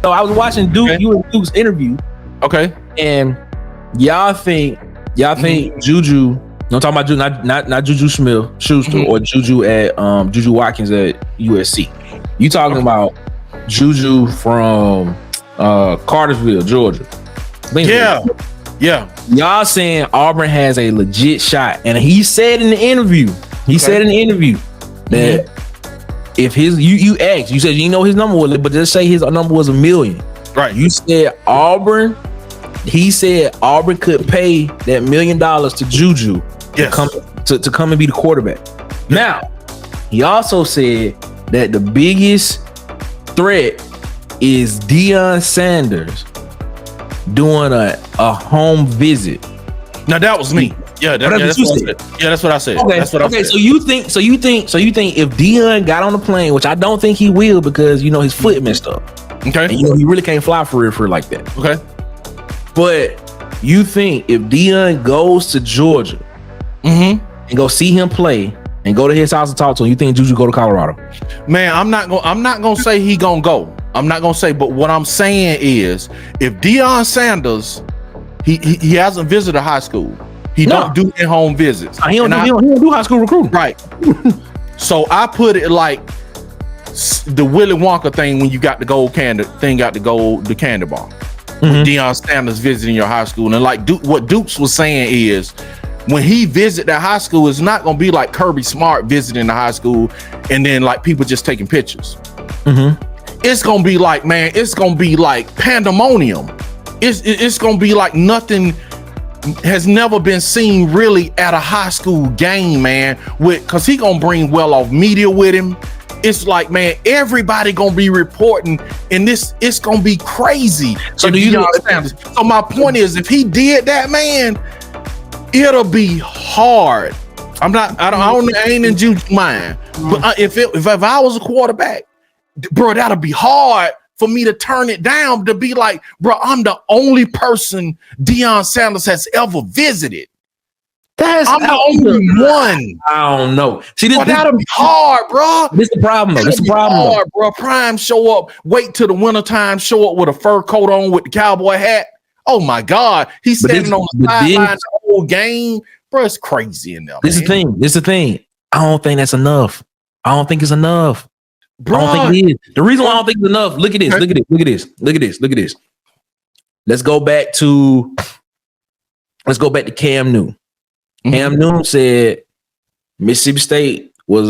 So I was watching you and Duke's interview. Okay. And y'all think Juju, I'm talking about Juju, not Juju Smith-Schuster or Juju at Juju Watkins at USC. You talking about Juju from Cartersville, Georgia. Yeah. Y'all saying Auburn has a legit shot. And he said in the interview, that if you asked, you said you know his number was, but just say his number was $1 million. Right. You said Auburn. He said Auburn could pay that $1 million to Juju to come and be the quarterback. Now, he also said that the biggest threat is Deion Sanders doing a home visit. Now that was me. That's what I said. Okay. That's what I said. So you think if Deion got on the plane, which I don't think he will because his foot messed up. Okay. And he really can't fly for real like that. Okay. But you think if Deion goes to Georgia and go see him play and go to his house and talk to him, you think Juju go to Colorado? Man, I'm not gonna say he gonna go. I'm not gonna say, but what I'm saying is if Deion Sanders, he hasn't visited high school. He don't do in-home visits. He don't do high school recruiting. Right. So I put it like the Willy Wonka thing when you got the gold candy the candy bar. With Deion Sanders visiting your high school. And like what Dukes was saying is when he visit that high school, it's not gonna be like Kirby Smart visiting the high school and then like people just taking pictures. It's gonna be like, man, it's gonna be like pandemonium. It's gonna be like nothing has never been seen really at a high school game, man. Cause he gonna bring well off media with him. It's like, man, everybody gonna be reporting, and it's gonna be crazy. So So my point is, if he did that, man, it'll be hard. I ain't in Juju's mind, but if I was a quarterback, bro, that'll be hard for me to turn it down. To be like, bro, I'm the only person Deion Sanders has ever visited. I'm the only one. I don't know. See, that'll be hard, bro. This is the problem, though. This is the problem, hard, bro. Prime show up, wait till the wintertime, show up with a fur coat on with the cowboy hat. Oh my God, he's standing on the sideline the whole game, bro. It's crazy in there. This is the thing. I don't think that's enough. I don't think it's enough, bro. I don't think it is. The reason why I don't think it's enough. Look at this. Let's go back to Cam Newton. Cam Newton said Mississippi State was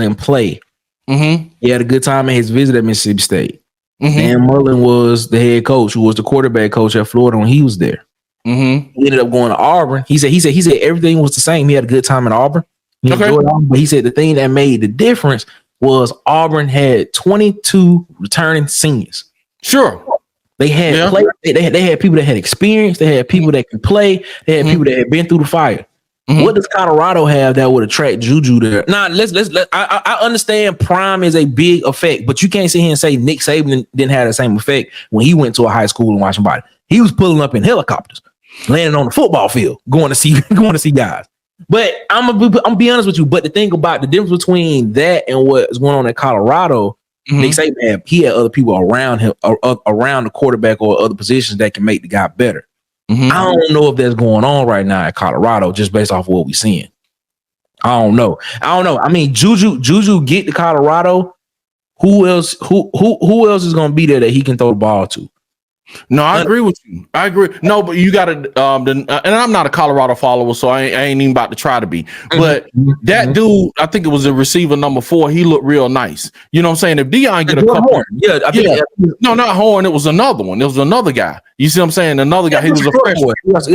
in play. He had a good time at his visit at Mississippi State. Dan Mullen was the head coach, who was the quarterback coach at Florida when he was there. He ended up going to Auburn. He said everything was the same. He had a good time at Auburn. He enjoyed Auburn, but he said the thing that made the difference was Auburn had 22 returning seniors. Sure. They had they had people that had experience. They had people that could play. They had people that had been through the fire. What does Colorado have that would attract Juju there? Now, I understand Prime is a big effect, but you can't sit here and say Nick Saban didn't have the same effect when he went to a high school in Washington. He was pulling up in helicopters, landing on the football field, going to see guys. But I'm gonna be honest with you. But the thing about the difference between that and what's going on in Colorado. Nick Saban he had other people around him, around the quarterback or other positions that can make the guy better. I don't know if that's going on right now at Colorado, just based off of what we're seeing. I don't know. I mean, Juju get to Colorado. Who else is going to be there that he can throw the ball to? No, I agree with you. I agree. No, but you got to, and I'm not a Colorado follower, so I ain't even about to try to be. But that dude, I think it was a receiver number 4. He looked real nice. You know what I'm saying? If Deion get a couple, Horn. No, not Horn. It was another one. It was another guy. You see what I'm saying? Another guy. He was a freshman. He was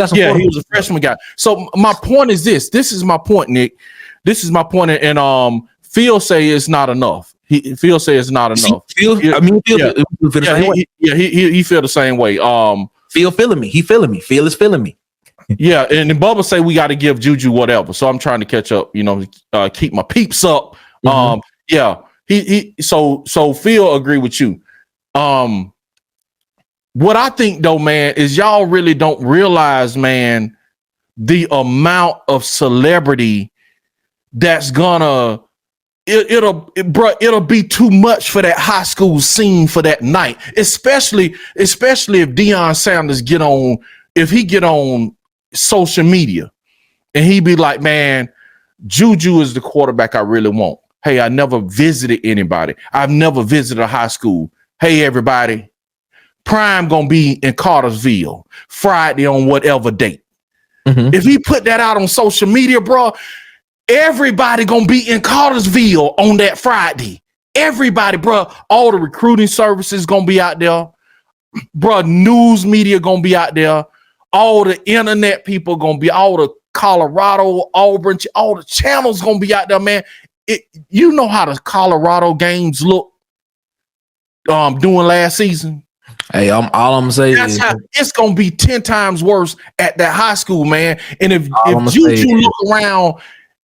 a freshman guy. So my point is this. This is my point, Nick. This is my point, and Phil say it's not enough. Phil says it's not enough. Phil feel the same way. Phil feeling me. He feeling me. Phil is feeling me. Yeah, and then Bubba say we got to give Juju whatever. So I'm trying to catch up. Keep my peeps up. So Phil agree with you. What I think though, man, is y'all really don't realize, man, the amount of celebrity that's gonna it'll be too much for that high school scene for that night, especially if Deion Sanders get on social media and he be like, man, Juju is the quarterback I really want. Hey, I never visited anybody. I've never visited a high school. Hey, everybody, Prime gonna be in Cartersville Friday on whatever date. Mm-hmm. If he put that out on social media, bro, everybody gonna be in Cartersville on that Friday. Everybody, bro. All the recruiting services gonna be out there, bro. News media gonna be out there. All the internet people gonna be. All the Colorado, Auburn, all the channels gonna be out there, man. You know how the Colorado games look doing last season. Hey, I'm saying that's how it's gonna be 10 times worse at that high school, man. And if Juju look around.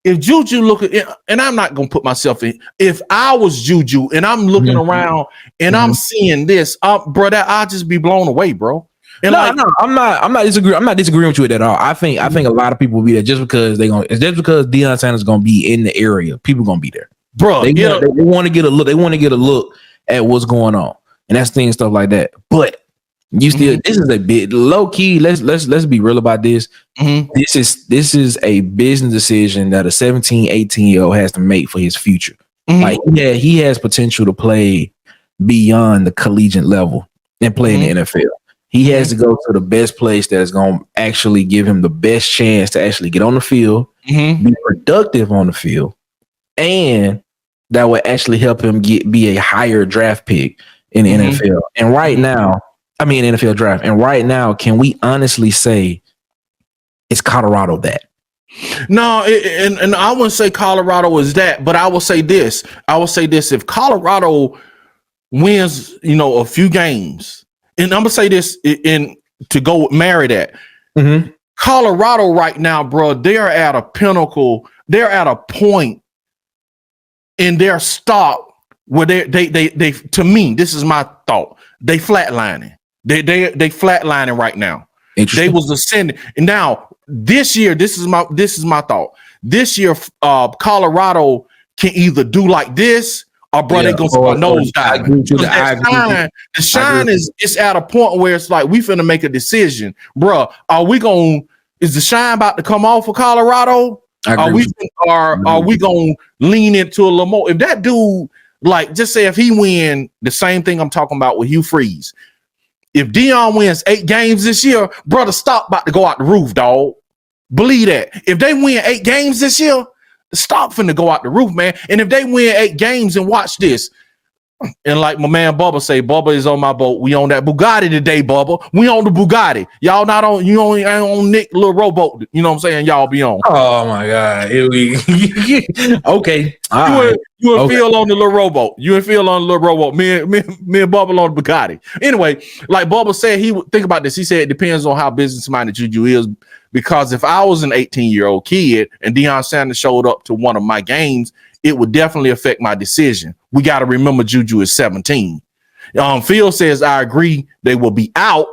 If Juju look at, and I'm not gonna put myself in. If I was Juju and I'm looking around and I'm seeing this, brother, I'll just be blown away, bro. And no, I'm not disagreeing with you at all. I think a lot of people will be there just because Deion Sanders is gonna be in the area. People gonna be there, bro. They want to get a look. They want to get a look at what's going on, and that's things, stuff like that. But you still, this is a bit low key. Let's be real about this. This is a business decision that a 17, 18-year-old has to make for his future. Like, yeah, he has potential to play beyond the collegiate level and play in the NFL. He has to go to the best place that's going to actually give him the best chance to actually get on the field, be productive on the field, and that will actually help him be a higher draft pick in the NFL. And right now, NFL draft. And right now, can we honestly say it's Colorado that? No, and I wouldn't say Colorado is that, but I will say this. If Colorado wins, a few games, and I'm gonna say this to go marry that. Colorado right now, bro, they're at a pinnacle. They're at a point in their stock where they to me, this is my thought. They flatlining. They flatlining right now. They was ascending, and now this year, this is my thought. This year, Colorado can either do like this, or bro, they go for a nose dive. The shine is at a point where it's like we finna make a decision, bro. Is the shine about to come off for Colorado? Are we gonna lean into a little more? If that dude, like, just say if he win the same thing I'm talking about with Hugh Freeze. If Deion wins 8 games this year, brother, stock about to go out the roof, dog. Believe that. If they win 8 games this year, the stock finna go out the roof, man. And if they win 8 games, and watch this, and like my man Bubba say, Bubba is on my boat. We on that Bugatti today, Bubba. We on the Bugatti. Y'all not on. You only ain't on Nick little rowboat. You know what I'm saying? Y'all be on. Oh my God. Here we okay. You and Phil on the little rowboat. You and Phil on the little rowboat. Me and Bubba on the Bugatti. Anyway, like Bubba said, he would think about this. He said it depends on how business minded Juju is. Because if I was an 18-year-old kid and Deion Sanders showed up to one of my games, it would definitely affect my decision. We got to remember Juju is 17. Phil says, I agree they will be out.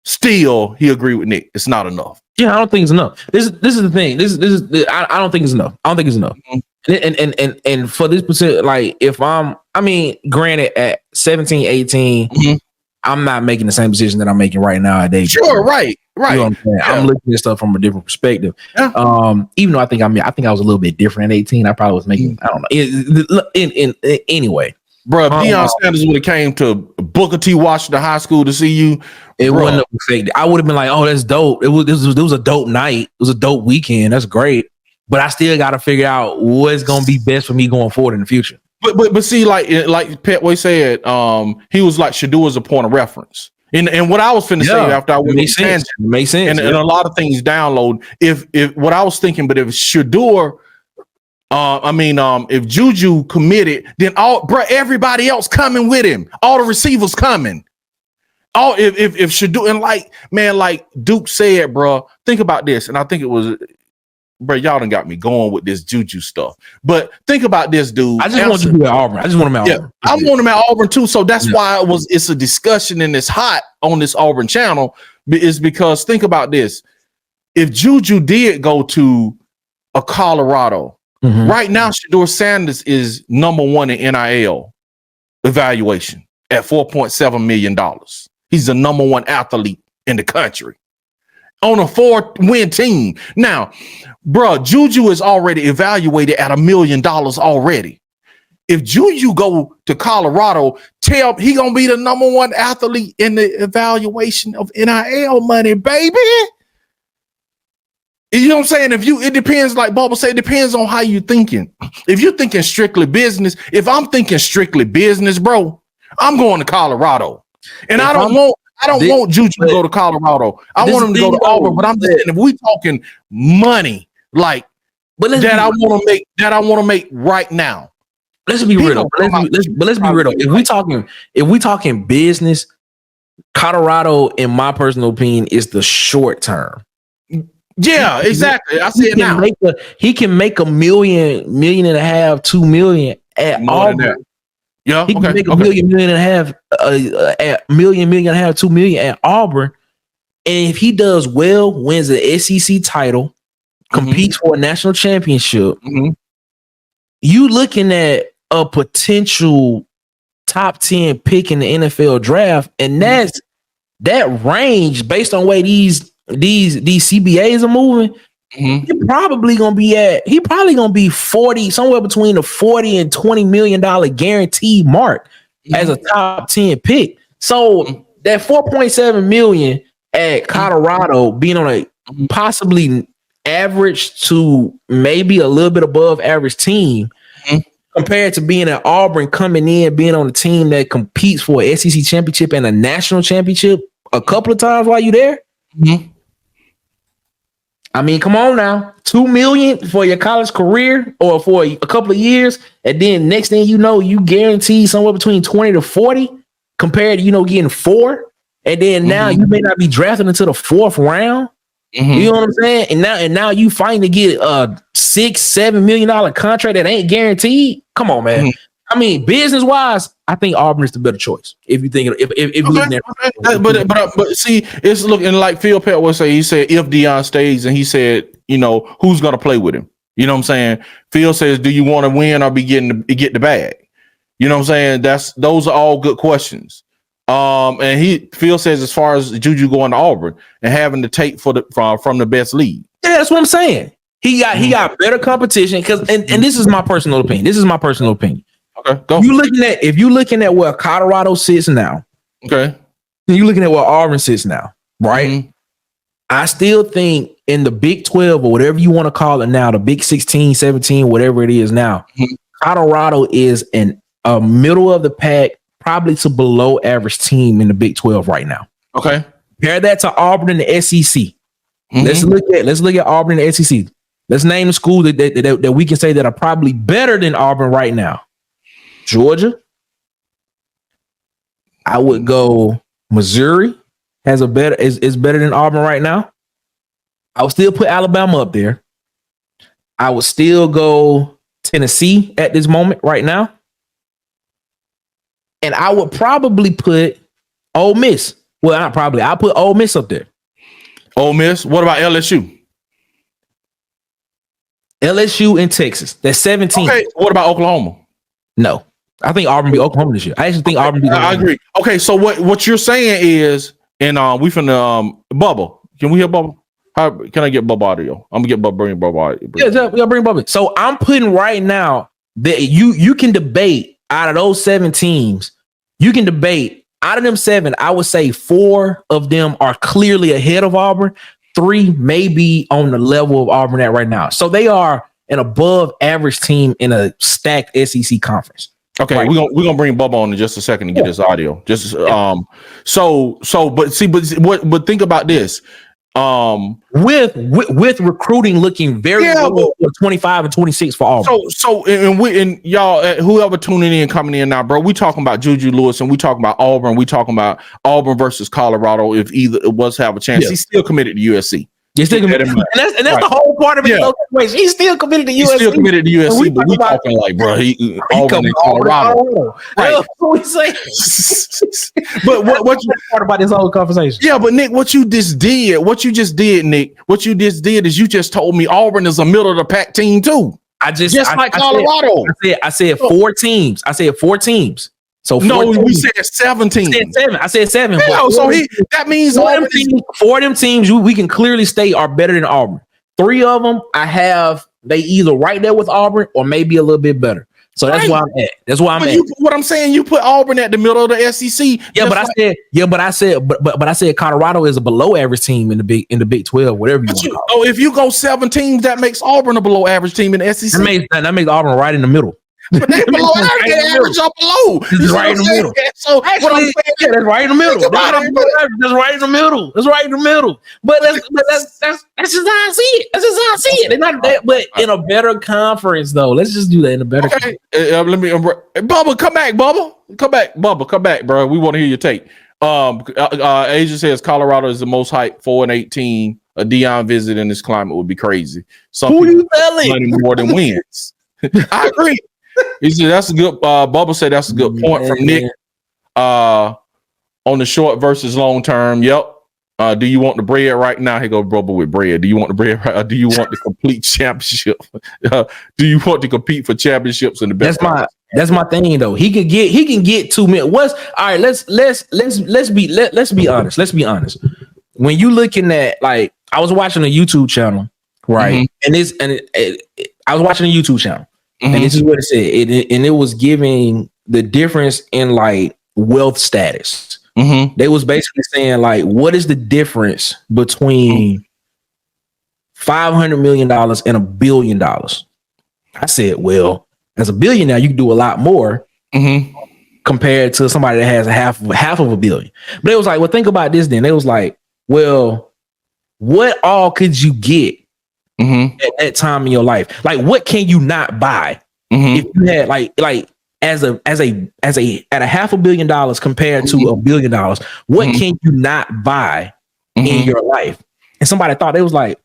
Still, he agreed with Nick. It's not enough. Yeah, I don't think it's enough. This is the thing. I don't think it's enough. I don't think it's enough. And for this particular, like, if granted at 17, 18, I'm not making the same decision that I'm making right now at age. Sure, right. You know what I'm saying? Yeah. I'm looking at stuff from a different perspective. Yeah. Even though I think I was a little bit different at 18. I probably was making, I don't know. Anyway, bro, if Deion Sanders would have came to Booker T. Washington High School to see you, it wouldn't have affected. I would have been like, oh, that's dope. It was a dope night. It was a dope weekend. That's great. But I still got to figure out what's going to be best for me going forward in the future. But see, like Petway said, he was like Shador as a point of reference. And what I was finna say after I went makes sense. And a lot of things download. If what I was thinking, but if Shador, if Juju committed, then everybody else coming with him. All the receivers coming. If Shador, and like Duke said, bro, think about this. And I think it was, bro, y'all done got me going with this Juju stuff. But think about this, dude. I just want you to be at Auburn. I just want him at Auburn. I want him at Auburn too. So that's why it's a discussion and it's hot on this Auburn channel. Is because think about this. If Juju did go to a Colorado, Right now, Shedeur Sanders is number one in NIL evaluation at $4.7 million. He's the number one athlete in the country on a 4-win team. Now, bro, JuJu is already evaluated at $1 million already. If JuJu go to Colorado, he gonna be the number one athlete in the evaluation of NIL money, baby. You know what I'm saying? It depends, like Bubba said, it depends on how you thinking. If you're thinking strictly business, if I'm thinking strictly business, bro, I'm going to Colorado. And I don't want JuJu to go to Colorado. I want him to go to Auburn, but I'm just saying, if we talking money, like that I want to make right now. Let's be real. Let's be real. If we talking business, Colorado, in my personal opinion, is the short term. Yeah, exactly. I see it now. He can make $1 million, $1.5 million, $2 million at Auburn. Yeah, he can make $1 million, $1.5 million, $1.5 million, $2 million at Auburn. And if he does well, wins the SEC title, competes for a national championship, you looking at a potential top 10 pick in the NFL draft, and that's that range based on the way these CBAs are moving. He probably gonna be 40, somewhere between the 40 and $20 million guaranteed mark as a top 10 pick. So that 4.7 million at Colorado being on a possibly average to maybe a little bit above average team, compared to being at Auburn, coming in, being on a team that competes for an SEC championship and a national championship a couple of times while you're there. I mean, come on now, $2 million for your college career or for a couple of years, and then next thing you know, you guarantee somewhere between 20 to 40 compared to getting 4, and then now you may not be drafted until the 4th round. You know what I'm saying? And now you finally get a $6-7 million contract that ain't guaranteed. Come on, man. I mean, business wise, I think Auburn is the better choice. If you think if you're looking at but see, it's looking like Phil Pett would say. He said if Deion stays, and he said, who's gonna play with him? You know what I'm saying? Phil says, do you want to win or get the bag? You know what I'm saying? Those are all good questions. And Phil says, as far as JuJu going to Auburn and having to take from the best league. Yeah, that's what I'm saying. He got better competition and this is my personal opinion. Okay, go. If you're looking at where Colorado sits now, okay, you're looking at where Auburn sits now, right? I still think in the Big 12 or whatever you want to call it now, the Big 16, 17, whatever it is now, Colorado is a middle of the pack, probably to below average team in the Big 12 right now. Okay. Compare that to Auburn and the SEC. Let's look at Auburn and the SEC. Let's name the schools that we can say that are probably better than Auburn right now. Georgia. I would go Missouri is better than Auburn right now. I would still put Alabama up there. I would still go Tennessee at this moment right now. And I would probably put Ole Miss. Well, I'll put Ole Miss up there. Ole Miss. What about LSU? LSU and Texas. That's 17. Okay. What about Oklahoma? No. I think Auburn beat Oklahoma this year. I actually think Auburn beat Oklahoma. I agree. Okay, so what you're saying is, and we finna Bubba. Can we hear Bubba? How can I get Bubba audio? I'm gonna bring Bubba audio. Yeah, bring Bubba. So I'm putting right now that you can debate out of those 7 teams. You can debate out of them 7. I would say 4 of them are clearly ahead of Auburn. 3 may be on the level of Auburn at right now. So they are an above average team in a stacked SEC conference. Okay, right. we're gonna bring Bubba on in just a second to get his audio. Just but think about this. With recruiting looking very good for 25 and 26 for Auburn. And y'all, whoever tuning in, coming in now, bro, we talking about JuJu Lewis and we talking about Auburn. We talking about Auburn versus Colorado. If either it was have a chance, he's still committed to USC. He's still committed, and that's right. The whole part of it. Yeah. He's still committed to USC. He's still committed to USC, but we talking like, bro, Auburn and Colorado. Right. What we say. But what you part about this whole conversation? Yeah, but Nick, what you just did, Nick, what you just did is you just told me Auburn is a middle of the pack team too. like Colorado. I said 4 teams. I said 4 teams. So we said 17. I said 7. Hell, that means 4 of them teams we can clearly state are better than Auburn. 3 of them they either right there with Auburn or maybe a little bit better. So that's why I'm at. That's why I'm at. What I'm saying, you put Auburn at the middle of the SEC. But I said Colorado is a below average team in the Big 12, whatever you want. Oh, if you go 7 teams, that makes Auburn a below average team in the SEC. That makes Auburn right in the middle. But they below average or below. It's right in the middle. So what I'm saying, that's right in the middle. That's right in the middle. That's right in the middle. But that's just how I see it. That's just how I see it. They're not that, but in a better conference though. Let's just do that in a better. Okay. Let me. Bubba, come back, Bubba. Come back, bro. We want to hear your take. Asia says Colorado is the most hyped 4-18. A Deion visit in this climate would be crazy. Who you telling? Money more than wins. I agree. He said that's a good. Bubba said that's a good point from Nick. On the short versus long term. Yep. Do you want the bread right now? Here go Bubba with bread. Do you want the bread? Right, do you want the complete championship? Do you want to compete for championships in the best? That's my thing though. He can get 2 million. All right? Let's be honest. Let's be honest. When you looking at, like, I was watching a YouTube channel, right? Mm-hmm. I was watching a YouTube channel. Mm-hmm. And this is what it said. It was giving the difference in like wealth status. Mm-hmm. They was basically saying like, what is the difference between $500 million and $1 billion? I said, well, as a billionaire, you can do a lot more compared to somebody that has half of $1 billion. But it was like, well, think about this then. They was like, well, what all could you get at that time in your life? Like, what can you not buy if you had like at $500 million compared to $1 billion? What can you not buy in your life? And somebody thought, they was like,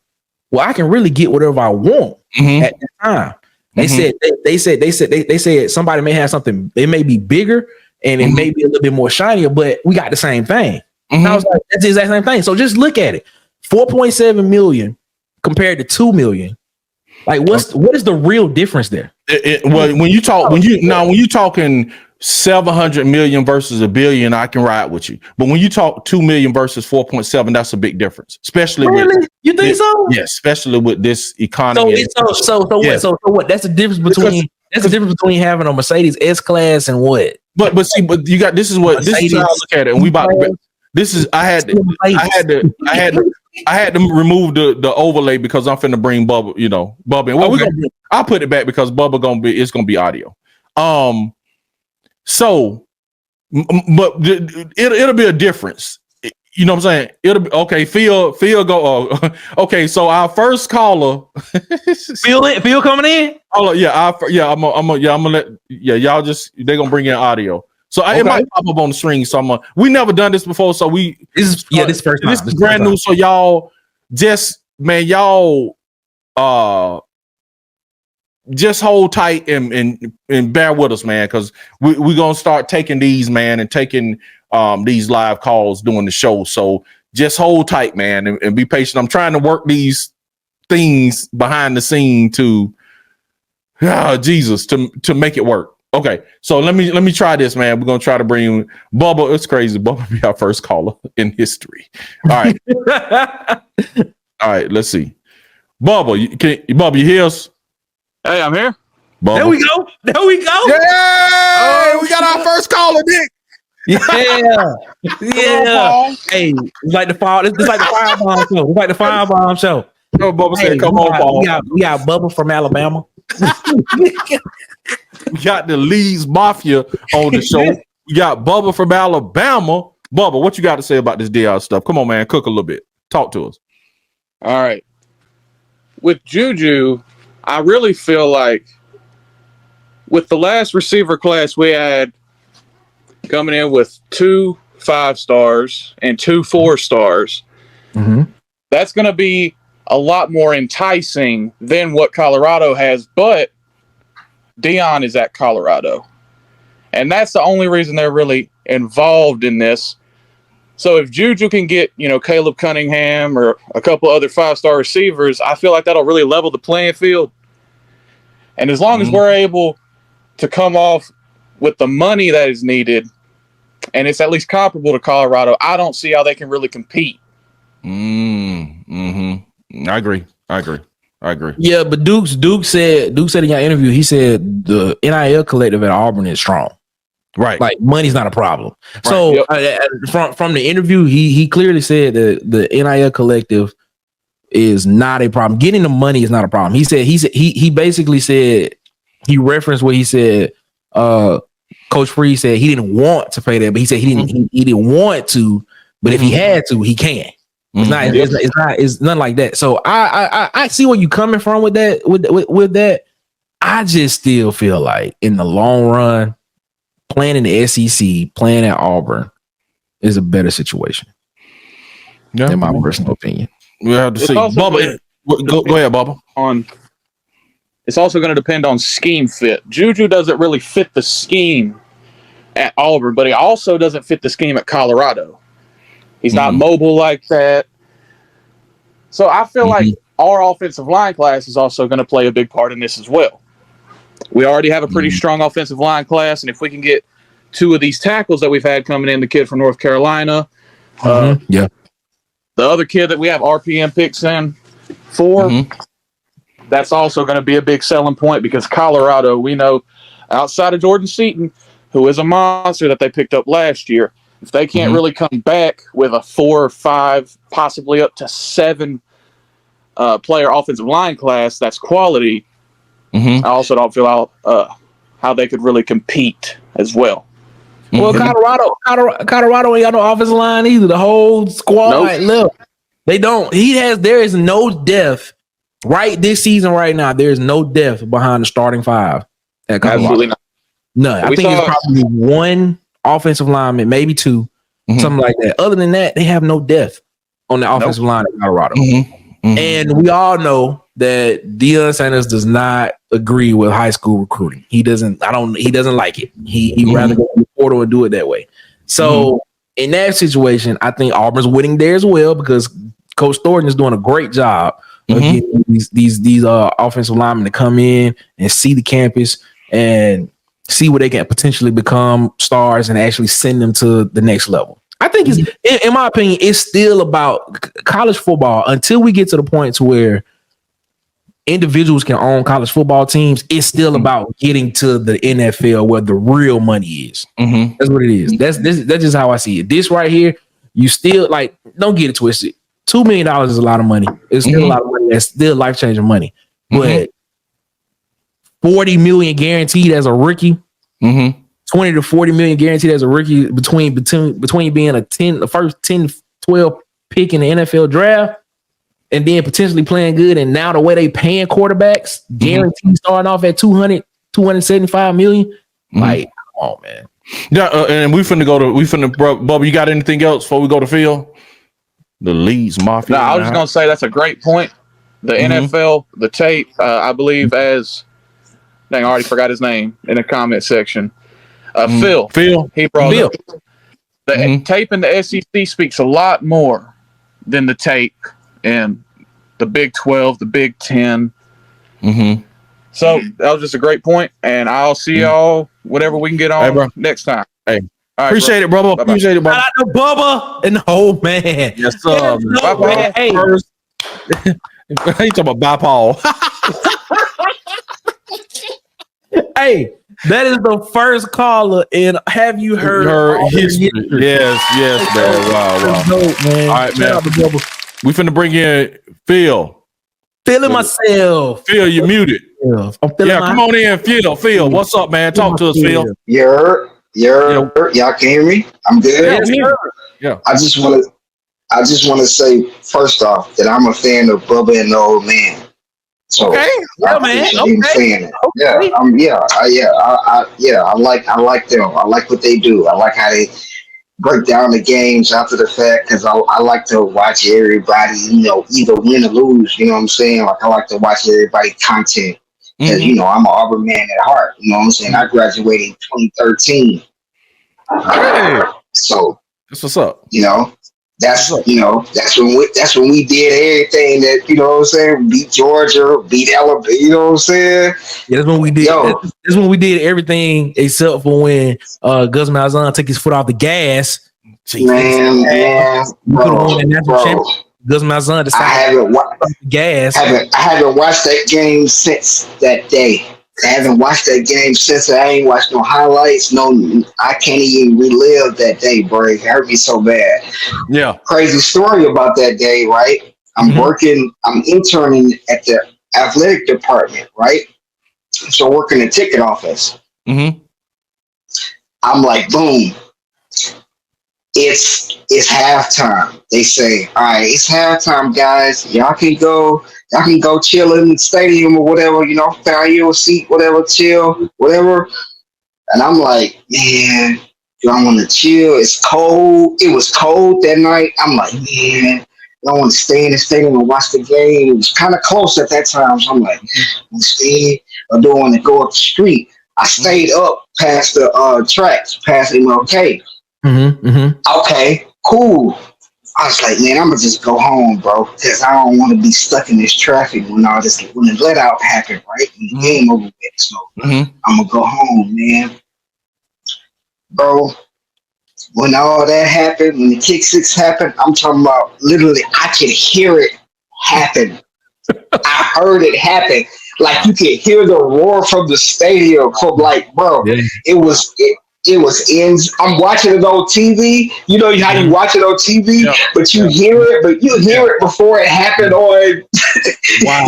well, I can really get whatever I want at the time. They said somebody may have something. It may be bigger and it may be a little bit more shinier, but we got the same thing. And I was like, that's the exact same thing. So just look at it: 4.7 million compared to 2 million. Like, what is the real difference there? Well, when you talking 700 million versus $1 billion, I can ride with you. But when you talk 2 million versus 4.7, that's a big difference. Especially you think so? Yeah, especially with this economy. So what? That's the difference between having a Mercedes S-Class and what? But you got this is how I look at it, and I had to remove the overlay because I'm finna bring Bubba, Bubba. I'll put it back because Bubba it's gonna be audio. So, but it'll be a difference. You know what I'm saying? It'll be okay. Phil go. Okay, so our first caller, Phil coming in. Oh yeah, I'm gonna let y'all they're gonna bring in audio. So it might pop up on the screen. So we never done this before. So this is first time. This is brand new. So y'all just hold tight and bear with us, man, because we're gonna start taking these, man, and taking these live calls during the show. So just hold tight, man, and be patient. I'm trying to work these things behind the scene to make it work. Okay, so let me try this, man. We're gonna try to bring Bubba. It's crazy. Bubba be our first caller in history. All right, all right. Let's see, Bubba. You hear us? Hey, I'm here. Bubba. There we go. Yeah, we got our first caller, Nick. Yeah. Hey, it's like the firebomb show. It's like the firebomb show. No, Bubba said, "Come on, Paul." We got Bubba from Alabama. We got the Lee's Mafia on the show. We got Bubba from Alabama. Bubba, what you got to say about this DR stuff? Come on, man. Cook a little bit. Talk to us. All right. With JuJu, I really feel like with the last receiver class we had coming in with 2 5-stars and 2 4-stars, that's going to be a lot more enticing than what Colorado has, but Deion is at Colorado. And that's the only reason they're really involved in this. So if JuJu can get, Caleb Cunningham or a couple other 5-star receivers, I feel like that'll really level the playing field. And as long as we're able to come off with the money that is needed, and it's at least comparable to Colorado, I don't see how they can really compete. I agree. Yeah, but Duke said in your interview, he said the NIL collective at Auburn is strong. Right. Like money's not a problem. Right. So from the interview, he clearly said that the NIL collective is not a problem. Getting the money is not a problem. He basically said, he referenced what he said. Coach Free said he didn't want to pay that, but he said he didn't want to, but if he had to, he can. It's nothing like that. So I see where you coming from with that. With that, I just still feel like in the long run, playing in the SEC, playing at Auburn is a better situation. In my personal opinion. We have to see. Bubba, go ahead, Bubba. It's also going to depend on scheme fit. Juju doesn't really fit the scheme at Auburn, but he also doesn't fit the scheme at Colorado. He's not mobile like that. So I feel like our offensive line class is also going to play a big part in this as well. We already have a pretty strong offensive line class, and if we can get two of these tackles that we've had coming in, the kid from North Carolina, the other kid that we have RPM picks in for, that's also going to be a big selling point because Colorado, we know, outside of Jordan Seaton, who is a monster that they picked up last year, if they can't really come back with a 4 or 5, possibly up to 7 player offensive line class, that's quality. I also don't feel how they could really compete as well. Well, Colorado ain't got no offensive line either. The whole squad left. They don't. There is no depth right this season right now. There is no depth behind the starting 5 at Colorado. Absolutely not. None. I think it's probably 1 offensive lineman, maybe 2, something like that. Other than that, they have no depth on the offensive line at Colorado. And we all know that Deion Sanders does not agree with high school recruiting. He doesn't like it. He rather go to the portal and do it that way. So in that situation, I think Auburn's winning there as well because Coach Thornton is doing a great job of getting these offensive linemen to come in and see the campus and see where they can potentially become stars and actually send them to the next level. I think in my opinion, it's still about college football until we get to the point to where individuals can own college football teams. It's still about getting to the NFL where the real money is. That's what it is. That's just how I see it. This right here, you still like, don't get it twisted. $2 million is a lot of money. It's still a lot of money. That's still life-changing money. But $40 million guaranteed as a rookie, 20 to 40 million guaranteed as a rookie between being the first 10, 12 pick in the NFL draft and then potentially playing good. And now the way they paying quarterbacks, guaranteed starting off at 275 million. Like, come on, man. Yeah, and Bubba, you got anything else before we go to Phil? The Leeds Mafia. No, I was just going to say that's a great point. The NFL, the tape, I believe I already forgot his name in the comment section. Phil, he brought up the tape in the SEC speaks a lot more than the tape in the Big 12, the Big 10. So that was just a great point, and I'll see y'all whatever we can get on next time. Hey, appreciate it, brother. Appreciate it, brother. Shout out to Bubba and the whole man. Yes, sir. Man. Hey, he talking about Paul. Hey, that is the first caller, and have you heard history? Yes, man. Wow. Dope, man. All right, man. We finna bring in Phil. Feeling myself. Phil, you muted. Come on in, Phil. What's up, man? Talk to us, Phil. Y'all can hear me? I'm good. Yeah. I just want to say first off that I'm a fan of Bubba and the old man. So man. Saying it. I like them. I like what they do. I like how they break down the games after the fact because I like to watch everybody, either win or lose. You know what I'm saying? Like I like to watch everybody content because I'm an Auburn man at heart. You know what I'm saying? I graduated in 2013. Hey. So that's what's up. That's that's when we did everything that what I'm saying, beat Georgia, beat Alabama, what I'm saying? Yeah, that's when we did. That's when we did everything except for when Gus Malzahn took his foot off the gas. Man, bro. Gus Malzahn decided I haven't watched that game since that day. I haven't watched that game since. I ain't watched no highlights. I can't even relive that day, bro. It hurt me so bad. Yeah. Crazy story about that day, right? I'm interning at the athletic department, right? So working the ticket office. Mm-hmm. I'm like, boom. It's halftime. They say, all right, it's halftime, guys. Y'all can go chill in the stadium or whatever, find you a seat, whatever, chill, whatever. And I'm like, man, do I want to chill? It's cold. It was cold that night. I'm like, man, I want to stay in the stadium and watch the game. It was kind of close at that time. So I'm like, I'm stay or do I want to go up the street? I stayed up past the tracks, past MLK. Okay, cool. I was like, man, I'm gonna just go home, bro, because I don't want to be stuck in this traffic when the let out happened, right? When the game over with. So I'm gonna go home, man. Bro, when all that happened, when the kick six happened, I'm talking about literally I could hear it happen. I heard it happen. Like you could hear the roar from the stadium. Like, bro, it was in. I'm watching it on TV. You know how you watch it on TV, but you hear it before it happened on. Wow,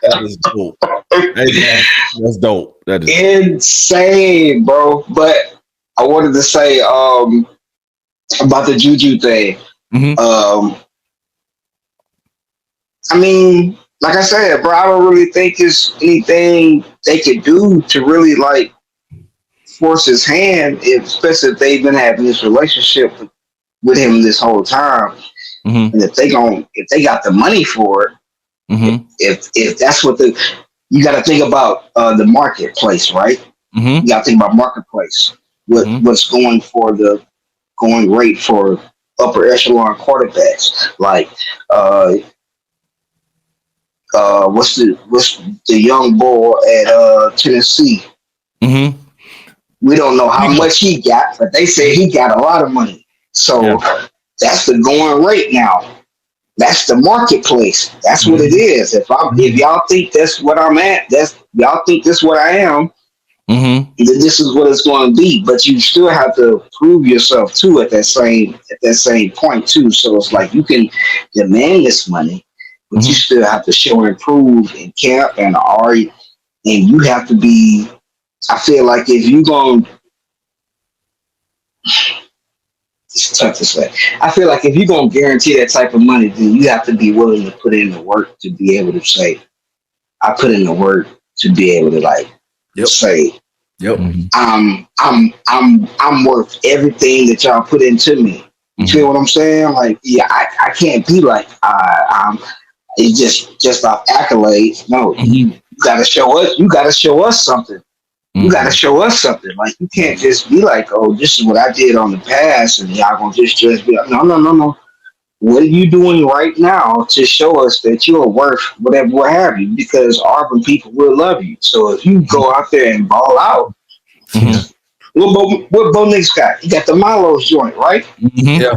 that is dope. That's dope. That is insane, bro. But I wanted to say about the JuJu thing. I mean, like I said, bro, I don't really think there's anything they could do to really like force his hand, especially if they've been having this relationship with him this whole time. And if they got the money for it, if that's what you got to think about the marketplace, right? You got to think about marketplace. What's going rate for upper echelon quarterbacks? Like what's the young boy at Tennessee? We don't know how much he got, but they say he got a lot of money. So that's the going rate now. That's the marketplace. That's what it is. If y'all think that's what I'm at, y'all think this is what I am, then this is what it's going to be. But you still have to prove yourself too at that same point too. So it's like you can demand this money, but you still have to show and prove in camp and and you have to be. I feel like if you're going, it's tough to say. I feel like if you're going to guarantee that type of money, then you have to be willing to put in the work to be able to say, I put in the work to be able to say, I'm worth everything that y'all put into me. You feel what I'm saying? Like, yeah, I can't be like, it's just off accolades. No, you got to show us. You got to show us something. You got to show us something. Like, you can't just be like, oh, this is what I did on the past, and y'all gonna just be like, no. What are you doing right now to show us that you're worth whatever, what have you? Because Auburn people will love you. So if you go out there and ball out, what Bo Nix got? He got the Milo's joint, right? Insto.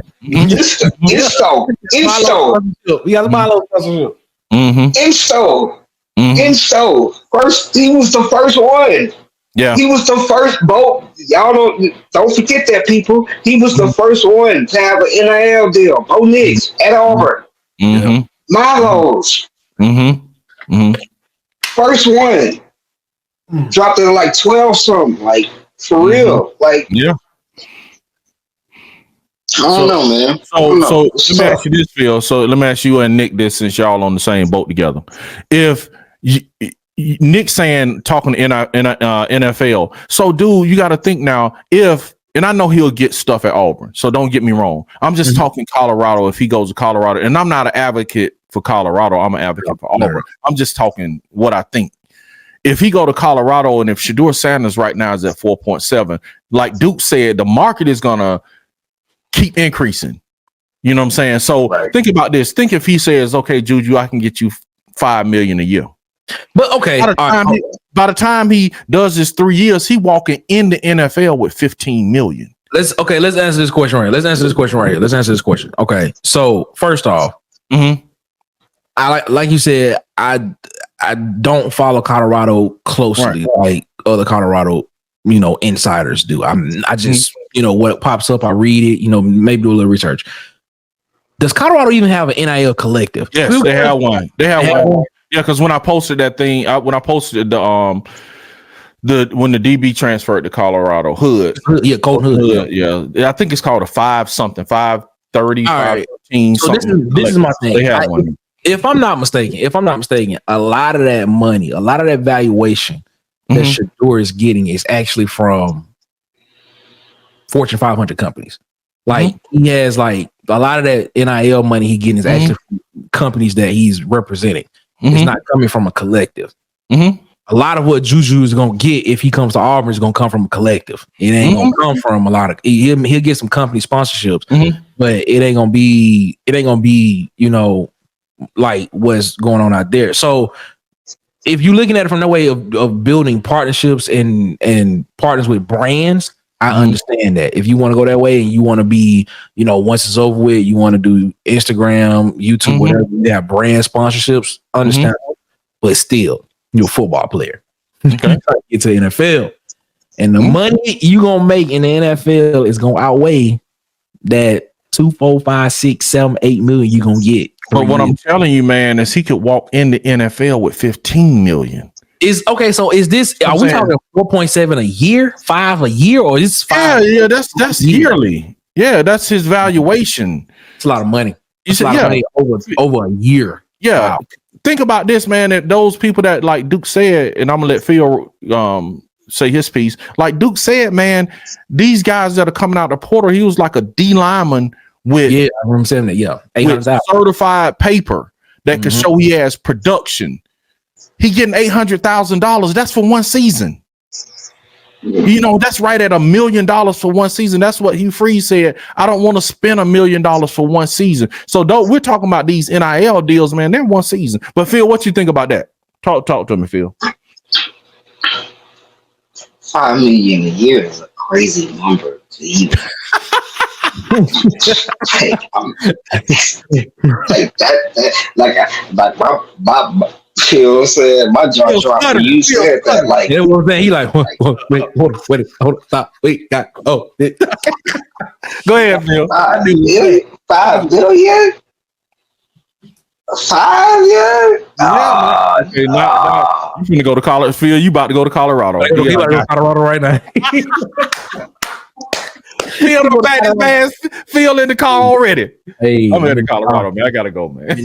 We got the Milo. Insto. First, he was the first one. Yeah, he was the first. Bo, y'all don't forget that, people. He was the first one to have an NIL deal. Bo Nix at Auburn. Milo's. First one. Dropped in like 12 something. Like, for real. Like, I don't know, man. So let me ask you this, Phil. So let me ask you and Nick this, since y'all on the same boat together. If Nick saying talking to NFL, so dude, you got to think now. And I know he'll get stuff at Auburn, so don't get me wrong. I'm just talking Colorado. If he goes to Colorado, and I'm not an advocate for Colorado, I'm an advocate for Auburn. I'm just talking what I think. If he go to Colorado, and if Shedeur Sanders right now is at 4.7, like Duke said, the market is gonna keep increasing. You know what I'm saying? So think about this. Think if he says, okay, Juju, I can get you $5 million a year. But okay, by the time he does his 3 years, he walking in the NFL with 15 million. Let's answer this question right here. Let's answer this question. Okay, so first off, I like you said, I don't follow Colorado closely like other Colorado, insiders do. I just, what pops up, I read it, maybe do a little research. Does Colorado even have an NIL collective? Yes, they have one. Yeah, because when I posted that thing, when I posted when the DB transferred to Colorado, Colton Hood. Yeah, I think it's called a 530, 513. So this is my thing. They have one. If I'm not mistaken, a lot of that money, a lot of that valuation that Shedeur is getting is actually from Fortune 500 companies. Like he has like a lot of that NIL money he getting is actually from companies that he's representing. It's not coming from a collective. A lot of what Juju is gonna get if he comes to Auburn is gonna come from a collective. It ain't gonna come from a lot of. He'll get some company sponsorships, but it ain't gonna be. Like what's going on out there. So if you're looking at it from the way of building partnerships and partners with brands, I understand that. If you want to go that way and you want to be, once it's over with, you want to do Instagram, YouTube, whatever, they have brand sponsorships, understand. But still, you're a football player. Okay. Get to the NFL. And the money you're gonna make in the NFL is gonna outweigh that 2, 4, 5, 6, 7, 8 million you're gonna get. But what I'm telling you, man, is he could walk in the NFL with 15 million. So is this, are we talking 4.7 a year, 5 a year, or is 5? Yeah, that's yearly. Yeah, that's his valuation. It's a lot of money. It's a lot of money over a year. Yeah. Wow. Think about this, man, that those people that like Duke said, and I'm gonna let Phil say his piece. Like Duke said, man, these guys that are coming out the portal, he was like a D lineman with I remember saying that, with certified paper that can show he has production. He getting $800,000. That's for one season. That's right at $1 million for one season. That's what Hugh Freeze said. I don't want to spend $1 million for one season. So we're talking about these NIL deals, man. They're one season. But Phil, what you think about that? Talk to me, Phil. 5 million a year is a crazy number to even. My Phil said, my jaw dropped when you said that. Like, he like, wait, hold on, stop, wait, go ahead, Phil. 5 million? 5 million? 5 years? Now you finna go to college, Phil. You about to go to Colorado. He about to go to Colorado right now. Phil the back, man. Phil in the car already. Hey, I'm in Colorado, man. I gotta go, man.